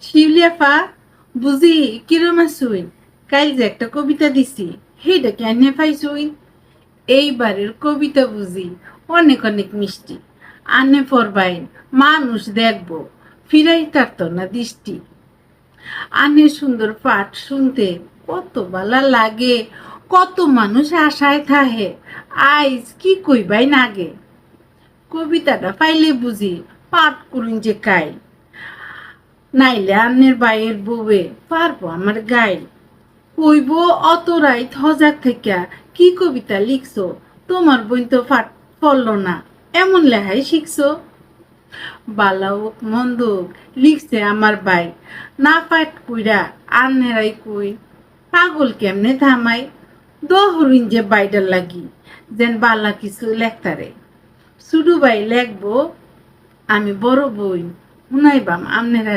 শিউলিয়াফা বুঝি কিরম আসুই? কাল যে একটা কবিতা দিছি সেইটা কেনে পাইছুই? এইবারের কবিতা বুঝি অনেক অনেক মিষ্টি। আনে পড়বাইন মানুষ দেখবো ফিরাই তারতো না দৃষ্টি। আনে সুন্দর পাঠ শুনতে কত বালা লাগে, কত মানুষ আশায় থাহে আইজ কি কইবাই নাগে। কবিতাটা পাইলে বুঝি পাঠ করুন যে কাই, নাইলে আন্নের বাইয়ের বউয়ে পারবো আমার গাইল। কইব অত রাইত হজাক থেকে কি কবিতা লিখছো, তোমার বোন তো পড়লো না এমন লেহাই শিখছো। বালা হোক মন্দ হোক লিখছে আমার বাই, না পাঠ কইরা আন্নেরাই কই পাগল কেমনে থামাই। দহরিন যে বাইডার লাগি যেন বালা কিছু লেখতারে। শুধু বাই লেখবো আমি বড় বই শুনাইবাম আমনেরা।